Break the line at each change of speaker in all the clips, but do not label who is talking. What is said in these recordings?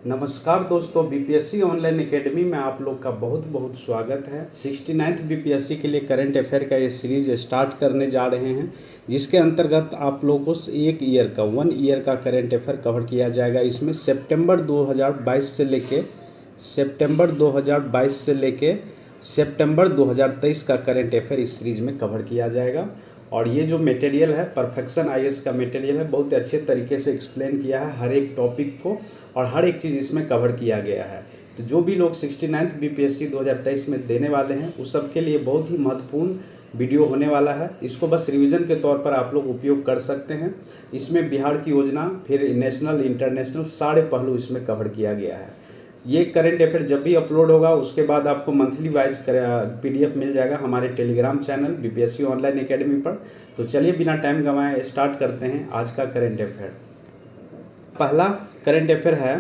नमस्कार दोस्तों, BPSC online academy में आप लोग का बहुत बहुत स्वागत है। 69th बीपीएससी के लिए करंट अफेयर का ये सीरीज स्टार्ट करने जा रहे हैं, जिसके अंतर्गत आप लोगों को एक ईयर का करंट अफेयर कवर किया जाएगा। इसमें सितंबर 2022 से लेके सितंबर 2023 का करंट अफेयर इस सीरीज में कवर किया जाएगा। और ये जो मटेरियल है परफेक्शन आईएएस का मटेरियल है, बहुत अच्छे तरीके से एक्सप्लेन किया है हर एक टॉपिक को, और हर एक चीज़ इसमें कवर किया गया है। तो जो भी लोग 69th बीपीएससी 2023 में देने वाले हैं उस सब के लिए बहुत ही महत्वपूर्ण वीडियो होने वाला है। इसको बस रिवीजन के तौर पर आप लोग उपयोग कर सकते हैं। इसमें बिहार की योजना, फिर नेशनल इंटरनेशनल सारे पहलू इसमें कवर किया गया है। ये करंट अफेयर जब भी अपलोड होगा उसके बाद आपको मंथली वाइज पीडीएफ मिल जाएगा हमारे Telegram channel BPSC online academy पर। तो चलिए बिना टाइम गंवाए स्टार्ट करते हैं आज का करंट अफेयर। पहला करंट अफेयर है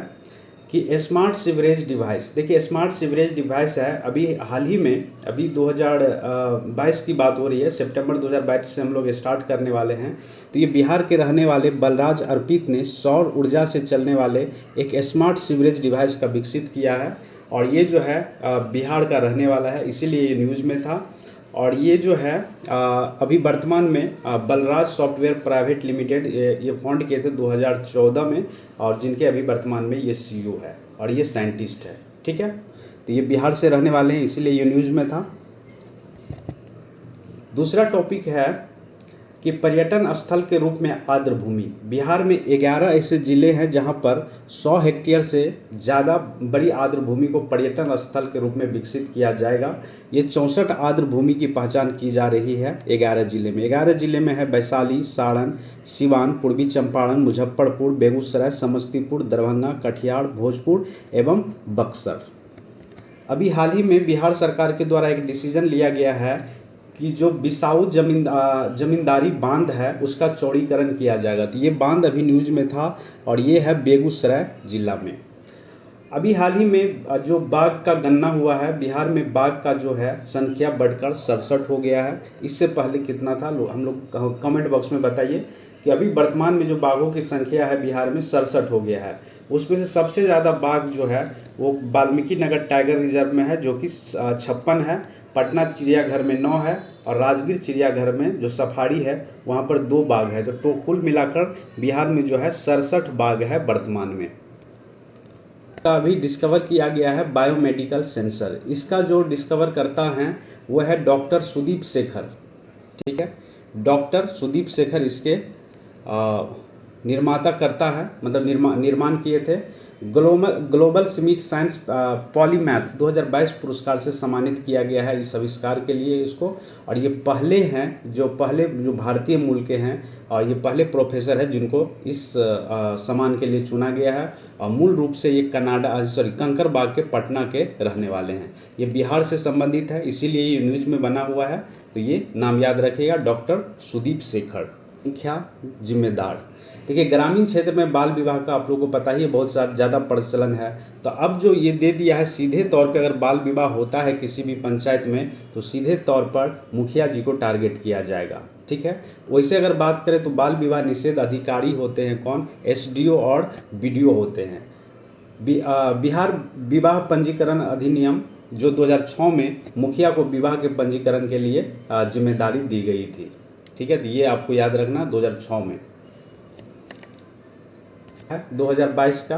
कि स्मार्ट सीवरेज डिवाइस। देखिए, स्मार्ट सीवरेज डिवाइस है, अभी हाल ही में 2022 की बात हो रही है। सितंबर 2022 से हम लोग स्टार्ट करने वाले हैं। तो ये बिहार के रहने वाले बलराज अर्पित ने सौर ऊर्जा से चलने वाले एक स्मार्ट सीवरेज डिवाइस का विकसित किया है, और ये जो है बिहार का रहने वाला है, इसीलिए ये न्यूज़ में था। और ये जो है अभी वर्तमान में बलराज सॉफ्टवेयर प्राइवेट लिमिटेड ये फाउंड किए थे 2014 में, और जिनके अभी वर्तमान में ये सीईओ है और ये साइंटिस्ट है। ठीक है, तो ये बिहार से रहने वाले हैं, इसीलिए ये न्यूज़ में था। दूसरा टॉपिक है कि पर्यटन स्थल के रूप में आर्द्र भूमि। बिहार में 11 ऐसे ज़िले हैं जहां पर 100 हेक्टेयर से ज़्यादा बड़ी आर्द्र भूमि को पर्यटन स्थल के रूप में विकसित किया जाएगा। ये 64 आर्द्र भूमि की पहचान की जा रही है 11 ज़िले में है वैशाली, सारण, सिवान, पूर्वी चंपारण, मुजफ्फरपुर, बेगूसराय, समस्तीपुर, दरभंगा, कटिहार, भोजपुर एवं बक्सर। अभी हाल ही में बिहार सरकार के द्वारा एक डिसीजन लिया गया है कि जो बिसाऊ जमींदारी बांध है उसका चौड़ीकरण किया जाएगा। तो ये बांध अभी न्यूज़ में था, और ये है बेगूसराय जिला में। अभी हाल ही में जो बाघ का गणना हुआ है, बिहार में बाघ का जो है संख्या बढ़कर 67 हो गया है। इससे पहले कितना था हम लोग कमेंट बॉक्स में बताइए कि अभी वर्तमान में जो बाघों की संख्या है बिहार में 67 हो गया है। उसमें से सबसे ज़्यादा बाघ जो है वो वाल्मीकि नगर टाइगर रिजर्व में है, जो कि 56 है। पटना चिड़ियाघर में 9 है, और राजगीर चिड़ियाघर में जो सफारी है वहाँ पर 2 बाघ है। तो कुल मिलाकर बिहार में जो है 67 बाघ है वर्तमान में। का अभी डिस्कवर किया गया है बायोमेडिकल सेंसर। इसका जो डिस्कवर करता है वो है डॉक्टर सुदीप शेखर। ठीक है, डॉक्टर सुदीप शेखर इसके निर्माता करता है, मतलब निर्माण किए थे। ग्लोबल स्मिथ साइंस पॉलीमैथ 2022 पुरस्कार से सम्मानित किया गया है इस आविष्कार के लिए इसको। और ये पहले जो भारतीय मूल के हैं, और ये पहले प्रोफेसर है जिनको इस सम्मान के लिए चुना गया है। और मूल रूप से ये कंकरबाग के पटना के रहने वाले हैं। ये बिहार से संबंधित है, इसीलिए ये न्यूज़ में बना हुआ है। तो ये नाम याद रखिएगा, डॉक्टर सुदीप शेखर। संख्या जिम्मेदार। देखिए, ग्रामीण क्षेत्र में बाल विवाह का आप लोगों को पता ही है, बहुत ज़्यादा प्रचलन है। तो अब जो ये दे दिया है, सीधे तौर पे अगर बाल विवाह होता है किसी भी पंचायत में तो सीधे तौर पर मुखिया जी को टारगेट किया जाएगा। ठीक है, वैसे अगर बात करें तो बाल विवाह निषेध अधिकारी होते हैं कौन? एसडीओ और बीडीओ होते हैं। बिहार विवाह पंजीकरण अधिनियम जो 2006 में मुखिया को विवाह के पंजीकरण के लिए जिम्मेदारी दी गई थी। ठीक है, तो ये आपको याद रखना 2006 में है 2022 का।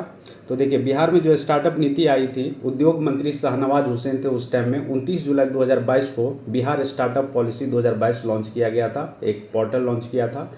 तो देखिए, बिहार में जो स्टार्टअप नीति आई थी, उद्योग मंत्री शाहनवाज हुसैन थे उस टाइम में। 29 जुलाई 2022 को बिहार स्टार्टअप पॉलिसी 2022 लॉन्च किया गया था, एक पोर्टल लॉन्च किया था।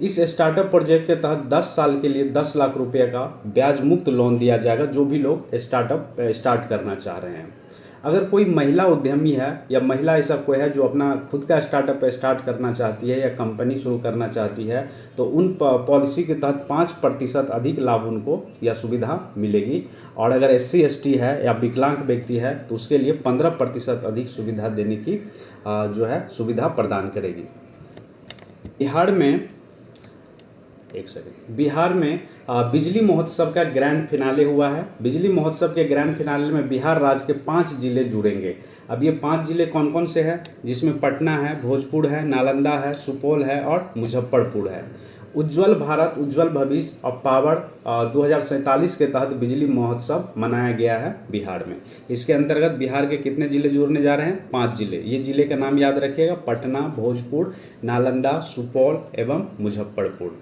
इस स्टार्टअप प्रोजेक्ट के तहत 10 साल के लिए 10 लाख रुपये का ब्याज मुक्त लोन दिया जाएगा जो भी लोग स्टार्टअप स्टार्ट करना चाह रहे हैं। अगर कोई महिला उद्यमी है या महिला ऐसा कोई है जो अपना खुद का स्टार्टअप स्टार्ट करना चाहती है या कंपनी शुरू करना चाहती है, तो उन पॉलिसी के तहत 5% अधिक लाभ उनको या सुविधा मिलेगी। और अगर SC ST है या विकलांग व्यक्ति है तो उसके लिए 15% अधिक सुविधा देने की जो है सुविधा प्रदान करेगी। बिहार में बिजली महोत्सव का ग्रैंड फिनाले हुआ है। बिजली महोत्सव के ग्रैंड फिनाले में बिहार राज्य के 5 जिले जुड़ेंगे। अब ये 5 जिले कौन कौन से हैं? जिसमें पटना है, भोजपुर है, नालंदा है, सुपौल है और मुजफ्फरपुर है। उज्ज्वल भारत उज्ज्वल भविष्य और पावर 2047 के तहत बिजली महोत्सव मनाया गया है बिहार में। इसके अंतर्गत बिहार के कितने जिले जुड़ने जा रहे हैं? 5 जिले। ये जिले का नाम याद रखिएगा, पटना, भोजपुर, नालंदा, सुपौल एवं मुजफ्फरपुर।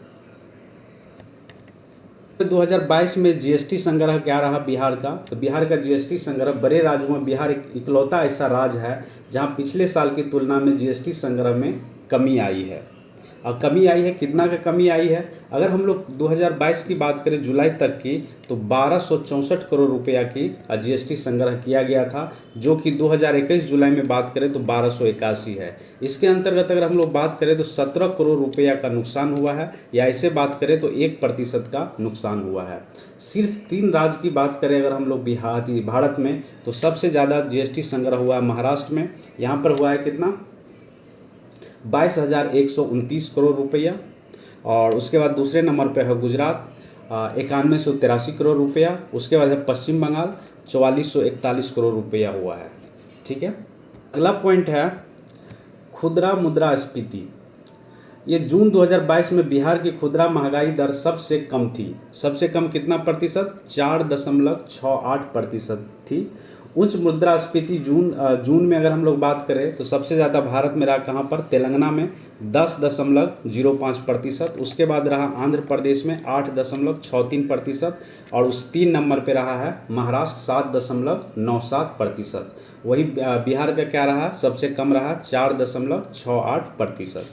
2022 में जीएसटी संग्रह क्या रहा बिहार का? तो बिहार का जीएसटी संग्रह, बड़े राज्यों में बिहार एक इकलौता ऐसा राज्य है जहां पिछले साल की तुलना में जीएसटी संग्रह में कमी आई है। और कमी आई है, कितना का कमी आई है? अगर हम लोग 2022 की बात करें जुलाई तक की, तो 1264 करोड़ रुपया की जीएसटी संग्रह किया गया था, जो कि 2021 जुलाई में बात करें तो 1281 है। इसके अंतर्गत अगर हम लोग बात करें तो 17 करोड़ रुपया का नुकसान हुआ है, या ऐसे बात करें तो 1% का नुकसान हुआ है। शीर्ष 3 राज्य की बात करें अगर हम लोग भारत में, तो सबसे ज़्यादा जीएसटी संग्रह हुआ है महाराष्ट्र में। यहाँ पर हुआ है कितना? 22,129 करोड़ रुपया। और उसके बाद दूसरे नंबर पे है गुजरात, 9183 करोड़ रुपया। उसके बाद है पश्चिम बंगाल, 4441 करोड़ रुपया हुआ है। ठीक है, अगला पॉइंट है खुदरा मुद्रास्फीति। ये जून 2022 में बिहार की खुदरा महंगाई दर सबसे कम थी। सबसे कम कितना प्रतिशत? 4.68% थी। उच्च मुद्रास्फीति जून में अगर हम लोग बात करें तो सबसे ज़्यादा भारत में रहा कहाँ पर? तेलंगाना में 10.05%। उसके बाद रहा आंध्र प्रदेश में 8.63%। और उस 3 नंबर पे रहा है महाराष्ट्र 7.97%। वही बिहार का क्या रहा? सबसे कम रहा 4.68%।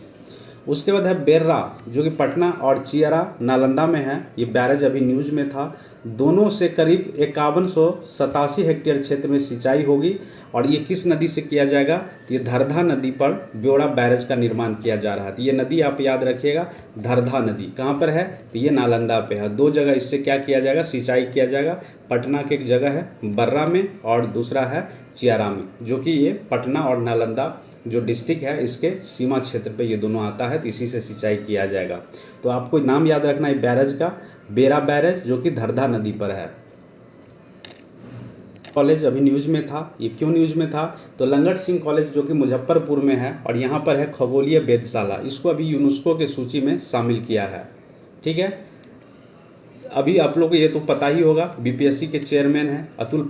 उसके बाद है बेर्रा, जो कि पटना और चियरा नालंदा में है। ये बैरेज अभी न्यूज में था। दोनों से करीब 5187 हेक्टेयर क्षेत्र में सिंचाई होगी। और ये किस नदी से किया जाएगा? तो ये धरधा नदी पर ब्योरा बैरेज का निर्माण किया जा रहा है। तो ये नदी आप याद रखिएगा, धरधा नदी कहाँ पर है? तो ये नालंदा पे है। 2 जगह इससे क्या किया जाएगा? सिंचाई किया जाएगा। पटना की एक जगह है बर्रा में और दूसरा है चियारा में, जो कि ये पटना और नालंदा जो डिस्ट्रिक्ट है इसके सीमा क्षेत्र पे ये दोनों आता है, तो इसी से सिंचाई किया जाएगा। तो आपको नाम याद रखना है बैरेज का, बेरा बैरेज, जो कि धरधा नदी पर है। कॉलेज अभी न्यूज़ में था। ये क्यों न्यूज़ में था? तो लंगट सिंह कॉलेज जो कि मुजफ्फरपुर में है, और यहाँ पर है खगोलीय वेधशाला। इसको अभी यूनेस्को के सूची में शामिल किया है। ठीक है, अभी आप लोग को ये तो पता ही होगा, बीपीएससी के चेयरमैन हैं अतुल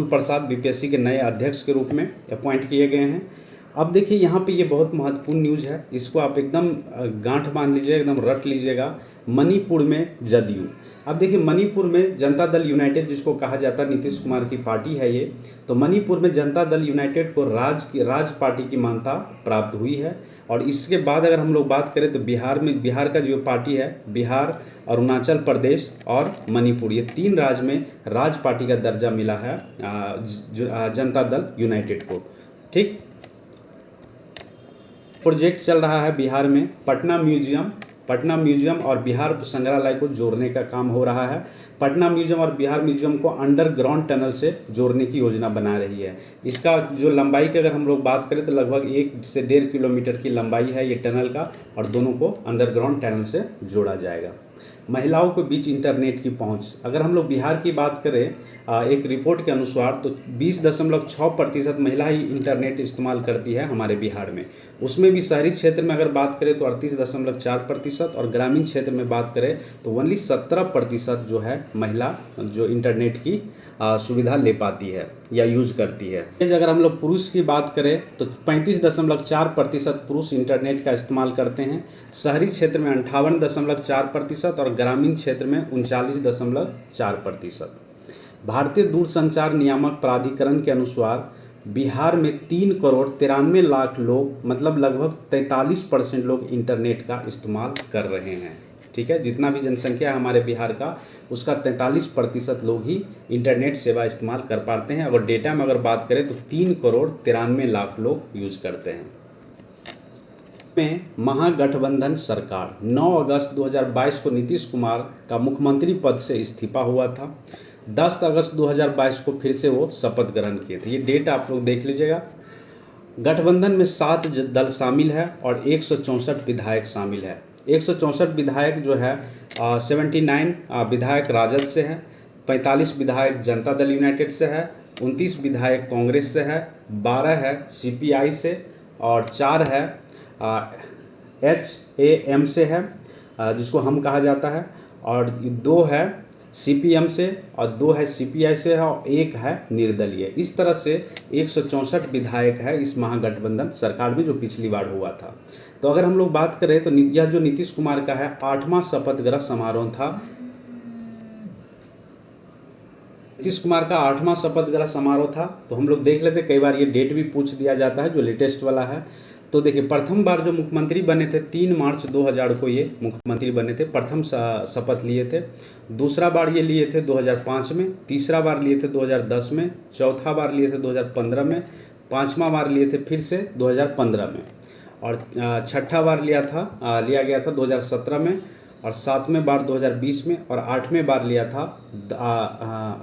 प्रसाद बीपीएससी के नए अध्यक्ष के रूप में अपॉइंट किए गए हैं। अब देखिए यहाँ पे ये बहुत महत्वपूर्ण न्यूज़ है, इसको आप एकदम गांठ बांध लीजिएगा, एकदम रट लीजिएगा। मणिपुर में जदयू। अब देखिए मणिपुर में जनता दल यूनाइटेड, जिसको कहा जाता है नीतीश कुमार की पार्टी है ये, तो मणिपुर में जनता दल यूनाइटेड को राज पार्टी की मान्यता प्राप्त हुई है। और इसके बाद अगर हम लोग बात करें तो बिहार का जो पार्टी है, बिहार, अरुणाचल प्रदेश और मणिपुर, ये 3 राज्य में राज पार्टी का दर्जा मिला है जनता दल यूनाइटेड को। ठीक, प्रोजेक्ट चल रहा है बिहार में, पटना म्यूजियम और बिहार संग्रहालय को जोड़ने का काम हो रहा है। पटना म्यूजियम और बिहार म्यूजियम को अंडरग्राउंड टनल से जोड़ने की योजना बना रही है। इसका जो लंबाई की अगर हम लोग बात करें तो लगभग 1 से 1.5 किलोमीटर की लंबाई है ये टनल का, और दोनों को अंडरग्राउंड टनल से जोड़ा जाएगा। महिलाओं के बीच इंटरनेट की पहुंच, अगर हम लोग बिहार की बात करें एक रिपोर्ट के अनुसार तो 20.6% महिला ही इंटरनेट इस्तेमाल करती है हमारे बिहार में। उसमें भी शहरी क्षेत्र में अगर बात करें तो 38.4%, और ग्रामीण क्षेत्र में बात करें तो ओनली 17% जो है महिला जो इंटरनेट की सुविधा ले पाती है या यूज करती है। अगर हम लोग पुरुष की बात करें तो 35.4% पुरुष इंटरनेट का इस्तेमाल करते हैं। शहरी क्षेत्र में 58.4% और ग्रामीण क्षेत्र में 39.4%। भारतीय दूरसंचार नियामक प्राधिकरण के अनुसार बिहार में 3,93,00,000 लोग, मतलब लगभग 43% लोग इंटरनेट का इस्तेमाल कर रहे हैं। ठीक है, जितना भी जनसंख्या है हमारे बिहार का, उसका 43% लोग ही इंटरनेट सेवा इस्तेमाल कर पाते हैं। अगर डेटा में अगर बात करें तो 3,93,00,000 लोग यूज करते हैं। में महागठबंधन सरकार 9 अगस्त 2022 को नीतीश कुमार का मुख्यमंत्री पद से इस्तीफा हुआ था। 10 अगस्त 2022 को फिर से वो शपथ ग्रहण किए थे। ये डेट आप लोग देख लीजिएगा। गठबंधन में 7 दल शामिल है और 164 विधायक शामिल है। 164 विधायक जो है 79 विधायक राजद से है, 45 विधायक जनता दल यूनाइटेड से है, 29 विधायक कांग्रेस से है, 12 है सीपीआई से, और 4 है HAM से है, जिसको हम कहा जाता है, और 2 है CPM से, और 2 है CPI से है, और 1 है निर्दलीय। इस तरह से 164 विधायक है इस महागठबंधन सरकार में जो पिछली बार हुआ था। तो अगर हम लोग बात करें तो यह जो नीतीश कुमार का है 8वां शपथ ग्रहण समारोह था। नीतीश कुमार का 8वां शपथ ग्रहण समारोह था। तो हम लोग देख लेते, कई बार ये डेट भी पूछ दिया जाता है जो लेटेस्ट वाला है। तो देखिए, प्रथम बार जो मुख्यमंत्री बने थे 3 मार्च 2000 को ये मुख्यमंत्री बने थे, प्रथम शपथ लिए थे। दूसरा बार ये लिए थे 2005 में, तीसरा बार लिए थे 2010 में, चौथा बार लिए थे 2015 में, पाँचवा बार लिए थे फिर से 2015 में, और छठा बार लिया गया था 2017 में, और 7वें बार 2020 में, और 8वें बार लिया था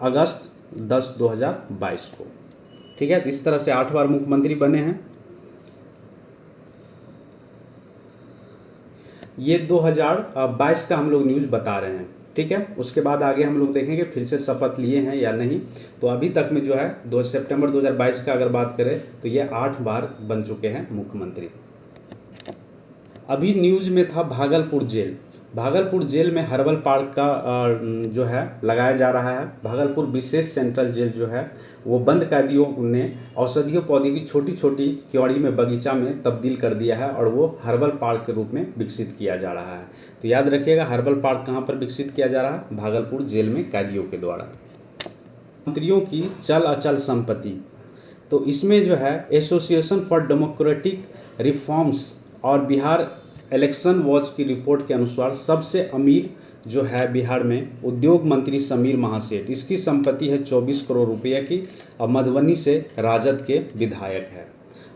अगस्त 10 2022 को। ठीक है, इस तरह से 8 बार मुख्यमंत्री बने हैं। ये 2022 का हम लोग न्यूज़ बता रहे हैं। ठीक है, उसके बाद आगे हम लोग देखेंगे फिर से शपथ लिए हैं या नहीं। तो अभी तक में जो है 2 सितंबर 2022 का अगर बात करें तो ये 8 बार बन चुके हैं मुख्यमंत्री। अभी न्यूज़ में था भागलपुर जेल। भागलपुर जेल में हर्बल पार्क का जो है लगाया जा रहा है। भागलपुर विशेष सेंट्रल जेल जो है वो बंद कैदियों ने औषधीय पौधे की छोटी छोटी क्यारी में बगीचा में तब्दील कर दिया है, और वो हर्बल पार्क के रूप में विकसित किया जा रहा है। तो याद रखिएगा, हर्बल पार्क कहाँ पर विकसित किया जा रहा है? भागलपुर जेल में कैदियों के द्वारा। मंत्रियों की चल अचल संपत्ति, तो इसमें जो है एसोसिएशन फॉर डेमोक्रेटिक रिफॉर्म्स और बिहार इलेक्शन वॉच की रिपोर्ट के अनुसार सबसे अमीर जो है बिहार में उद्योग मंत्री समीर महासेठ, इसकी संपत्ति है 24 करोड़ रुपये की, और मधुबनी से राजद के विधायक है।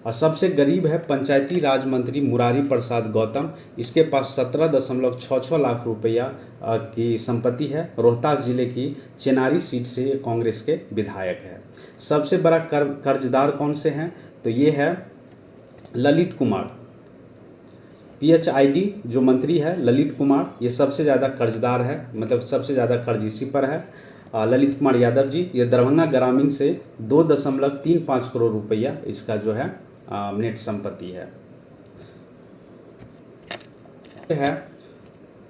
और सबसे गरीब है पंचायती राज मंत्री मुरारी प्रसाद गौतम, इसके पास 17.66 लाख रुपया की संपत्ति है। रोहतास जिले की चेनारी सीट से ये कांग्रेस के विधायक है। सबसे बड़ा कर्जदार कौन से हैं? तो ये है ललित कुमार, PHID जो मंत्री है ललित कुमार, ये सबसे ज़्यादा कर्जदार है, मतलब सबसे ज़्यादा कर्ज इसी पर है। ललित कुमार यादव जी, ये दरभंगा ग्रामीण से 2.35 करोड़ रुपया इसका जो है नेट संपत्ति है।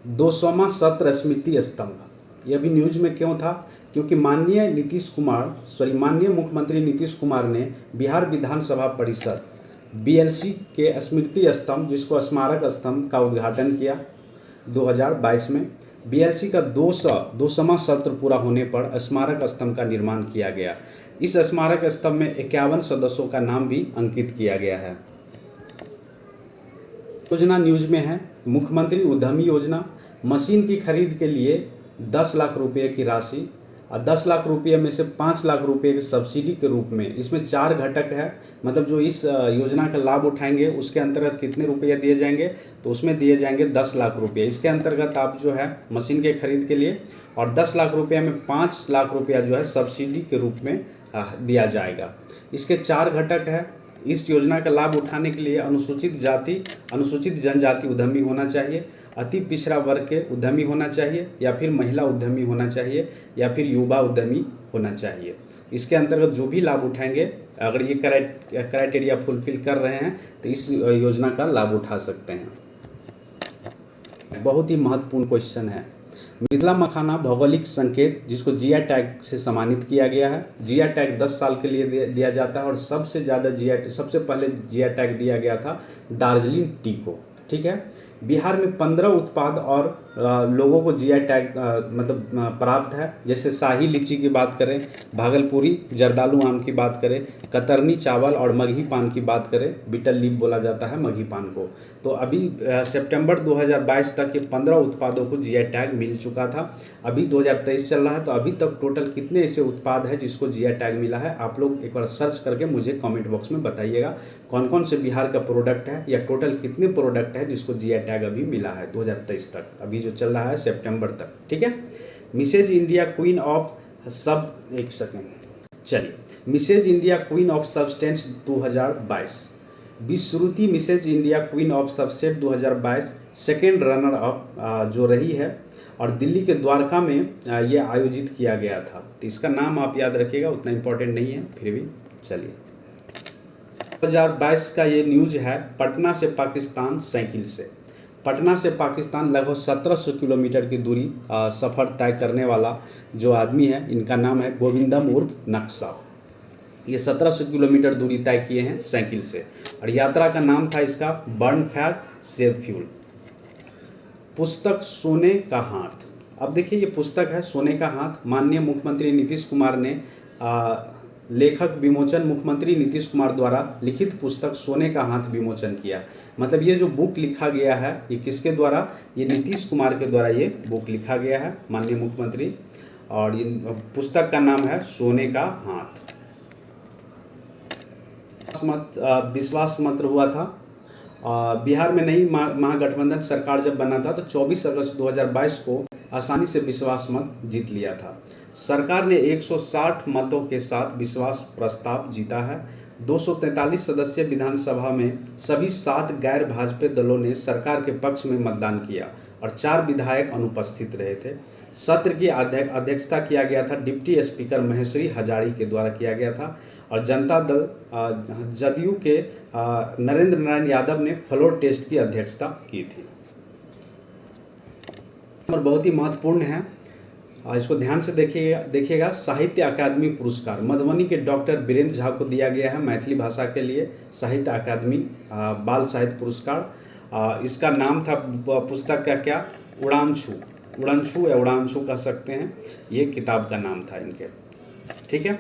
200वां सत्र स्मृति स्तंभ, यह भी न्यूज में क्यों था? क्योंकि माननीय मुख्यमंत्री नीतीश कुमार ने बिहार विधानसभा परिषद BLC के स्मृति स्तंभ, जिसको स्मारक स्तंभ का उद्घाटन किया 2022 में। BLC का 200वां सत्र पूरा होने पर स्मारक स्तंभ का निर्माण किया गया। इस स्मारक स्तंभ में 51 सदस्यों का नाम भी अंकित किया गया है। योजना न्यूज में है, मुख्यमंत्री उद्यमी योजना, मशीन की खरीद के लिए 10 लाख रुपये की राशि, और 10 लाख रुपये में से 5 लाख रुपये की सब्सिडी के रूप में, इसमें 4 घटक है। मतलब जो इस योजना का लाभ उठाएंगे उसके अंतर्गत कितने रुपये दिए जाएंगे? तो उसमें दिए जाएंगे 10 लाख रुपये। इसके अंतर्गत आप जो है मशीन के खरीद के लिए, और 10 लाख रुपये में 5 लाख रुपया जो है सब्सिडी के रूप में दिया जाएगा। इसके 4 घटक है। इस योजना का लाभ उठाने के लिए अनुसूचित जनजाति उद्यमी होना चाहिए, अति पिछड़ा वर्ग के उद्यमी होना चाहिए, या फिर महिला उद्यमी होना चाहिए, या फिर युवा उद्यमी होना चाहिए। इसके अंतर्गत जो भी लाभ उठाएंगे, अगर ये क्राइटेरिया फुलफिल कर रहे हैं तो इस योजना का लाभ उठा सकते हैं। बहुत ही महत्वपूर्ण क्वेश्चन है। मिथिला मखाना भौगोलिक संकेत, जिसको GI टैग से सम्मानित किया गया है। GI टैग 10 साल के लिए दिया जाता है, और सबसे पहले GI टैग दिया गया था दार्जिलिंग टी को। ठीक है, बिहार में 15 उत्पाद और लोगों को GI टैग प्राप्त है। जैसे शाही लीची की बात करें, भागलपुरी जर्दालू आम की बात करें, कतरनी चावल और मगही पान की बात करें, बीटल लीफ बोला जाता है मगही पान को। तो अभी सितंबर 2022 तक ये 15 उत्पादों को GI टैग मिल चुका था। अभी 2023 चल रहा है, तो अभी तक टोटल कितने ऐसे उत्पाद हैं जिसको GI टैग मिला है? आप लोग एक बार सर्च करके मुझे कमेंट बॉक्स में बताइएगा कौन कौन से बिहार का प्रोडक्ट है, या टोटल कितने प्रोडक्ट है जिसको GI टैग अभी मिला है 2023 तक, अभी जो चल रहा है सितंबर तक। ठीक है, Mrs India queen of Mrs India queen of substance 2022, Vishruti Mrs India queen of subset 2022 second runner up जो रही है, और दिल्ली के द्वारका में ये आयोजित किया गया था। तो इसका नाम आप याद रखिएगा, उतना इम्पोर्टेंट नहीं है, फिर भी चलिए। 2022 का ये न्यूज है, पटना से पाकिस्तान साइकिल से। पटना से पाकिस्तान लगभग 1700 किलोमीटर की दूरी सफ़र तय करने वाला जो आदमी है, इनका नाम है गोविंदम उर्फ नक्शा। ये 1700 किलोमीटर दूरी तय किए हैं साइकिल से, और यात्रा का नाम था इसका बर्न फैट सेव फ्यूल। पुस्तक सोने का हाथ। अब देखिए, ये पुस्तक है सोने का हाथ। माननीय मुख्यमंत्री नीतीश कुमार ने लेखक विमोचन मुख्यमंत्री नीतीश कुमार द्वारा लिखित पुस्तक सोने का हाथ विमोचन किया। मतलब ये जो बुक लिखा गया है, ये किसके द्वारा? ये नीतीश कुमार के द्वारा ये बुक लिखा गया है, माननीय मुख्यमंत्री। और ये पुस्तक का नाम है सोने का हाथ। विश्वास मंत्र हुआ था। बिहार में नई महागठबंधन सरकार जब बना था तो 24 अगस्त 2022 को आसानी से विश्वास मत जीत लिया था। सरकार ने 160 मतों के साथ विश्वास प्रस्ताव जीता है। 243 सदस्यीय विधानसभा में सभी 7 गैर भाजपा दलों ने सरकार के पक्ष में मतदान किया और 4 विधायक अनुपस्थित रहे थे। सत्र की अध्यक्षता किया गया था डिप्टी स्पीकर महेश्वरी हजारी के द्वारा किया गया था, और जनता दल जदयू के नरेंद्र नारायण यादव ने फ्लोर टेस्ट की अध्यक्षता की थी। और बहुत ही महत्वपूर्ण है, इसको ध्यान से देखिएगा। साहित्य अकादमी पुरस्कार मधुबनी के डॉक्टर वीरेंद्र झा को दिया गया है मैथिली भाषा के लिए साहित्य अकादमी बाल साहित्य पुरस्कार। इसका नाम था पुस्तक का क्या? उड़ानछू या उड़ानछू कह सकते हैं, ये किताब का नाम था इनके। ठीक है।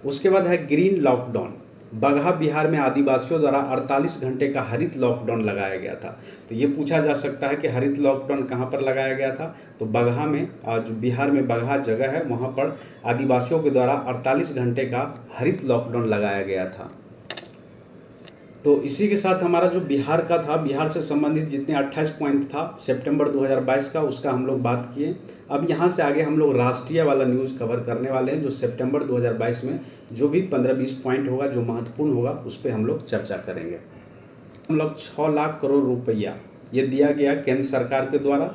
उसके बाद है ग्रीन लॉकडाउन। बगहा बिहार में आदिवासियों द्वारा 48 घंटे का हरित लॉकडाउन लगाया गया था। तो ये पूछा जा सकता है कि हरित लॉकडाउन कहाँ पर लगाया गया था? तो बगहा में, जो बिहार में बगहा जगह है, वहाँ पर आदिवासियों के द्वारा 48 घंटे का हरित लॉकडाउन लगाया गया था। तो इसी के साथ हमारा जो बिहार का था, बिहार से संबंधित जितने 28 पॉइंट था सितंबर 2022 का, उसका हम लोग बात किए। अब यहाँ से आगे हम लोग राष्ट्रीय वाला न्यूज़ कवर करने वाले हैं, जो सितंबर 2022 में जो भी 15-20 पॉइंट होगा, जो महत्वपूर्ण होगा, उस पर हम लोग चर्चा करेंगे। हम लोग 6 लाख करोड़ रुपया ये दिया गया केंद्र सरकार के द्वारा,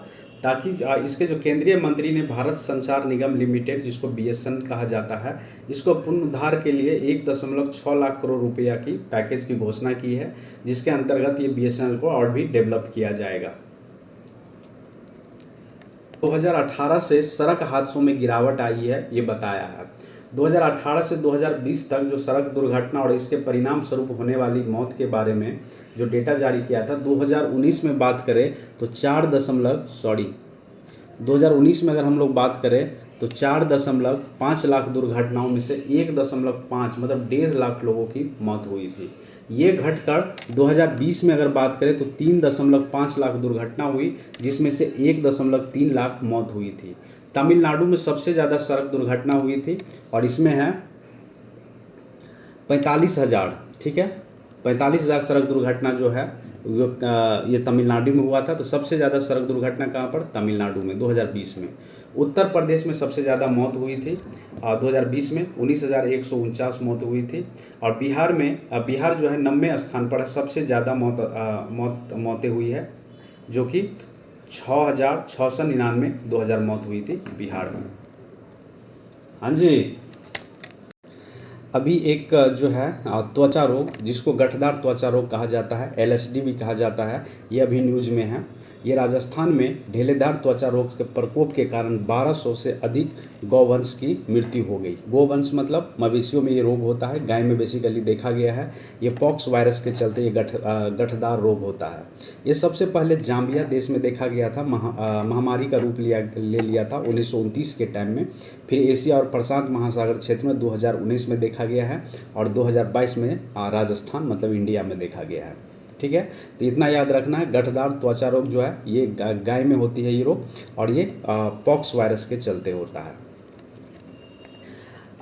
ताकि इसके जो केंद्रीय मंत्री ने भारत संचार निगम लिमिटेड, जिसको BSNL कहा जाता है, इसको पुनरुद्धार के लिए 1.6 लाख करोड़ रुपया की पैकेज की घोषणा की है, जिसके अंतर्गत ये BSNL को और भी डेवलप किया जाएगा। 2018 से सड़क हादसों में गिरावट आई है, ये बताया है। 2018 से 2020 तक जो सड़क दुर्घटना और इसके परिणाम स्वरूप होने वाली मौत के बारे में जो डेटा जारी किया था, 2019 में बात करें तो 2019 में अगर हम लोग बात करें तो 4.5 लाख दुर्घटनाओं में से 1.5 मतलब 1.5 लाख लोगों की मौत हुई थी। ये घटकर 2020 में अगर बात करें तो 3.5 लाख दुर्घटना हुई, जिसमें से 1.3 लाख मौत हुई थी। तमिलनाडु में सबसे ज़्यादा सड़क दुर्घटना हुई थी, और इसमें है 45,000। ठीक है, 45,000 सड़क दुर्घटना जो है ये तमिलनाडु में हुआ था। तो सबसे ज़्यादा सड़क दुर्घटना कहाँ पर? तमिलनाडु में 2020 में। उत्तर प्रदेश में सबसे ज़्यादा मौत हुई थी 2020 में 19,149 मौत हुई थी। और बिहार जो है 90वें स्थान पर सबसे ज़्यादा मौतें हुई है, जो कि 6,699 2000 मौत हुई थी बिहार में। हाँ जी। अभी एक जो है त्वचा रोग, जिसको गठदार त्वचा रोग कहा जाता है, LSD भी कहा जाता है, ये अभी न्यूज़ में है। ये राजस्थान में ढेलेदार त्वचा रोग के प्रकोप के कारण 1200 से अधिक गौवंश की मृत्यु हो गई। गौवंश मतलब मवेशियों में ये रोग होता है, गाय में बेसिकली देखा गया है। ये पॉक्स वायरस के चलते ये गठदार रोग होता है। ये सबसे पहले जाम्बिया देश में देखा गया था, महामारी का रूप ले लिया था 1929 के टाइम में। फिर एशिया और प्रशांत महासागर क्षेत्र में 2019 में देखा गया है, और 2022 में राजस्थान मतलब इंडिया में देखा गया है। ठीक है, तो इतना याद रखना है। गठदार त्वचा रोग जो है ये गाय में होती है ये रोग, और ये पॉक्स वायरस के चलते होता है।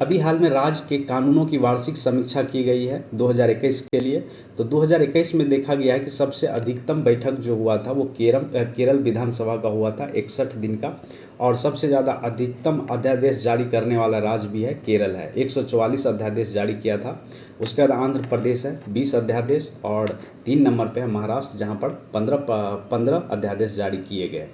अभी हाल में राज्य के कानूनों की वार्षिक समीक्षा की गई है 2021 के लिए। तो 2021 में देखा गया है कि सबसे अधिकतम बैठक जो हुआ था वो केरल विधानसभा का हुआ था 61 दिन का, और सबसे ज़्यादा अधिकतम अध्यादेश जारी करने वाला राज्य भी है केरल है, 144 अध्यादेश जारी किया था। उसके बाद आंध्र प्रदेश है 20 अध्यादेश, और 3 नंबर पे है महाराष्ट्र, जहाँ पर 15 अध्यादेश जारी किए गए।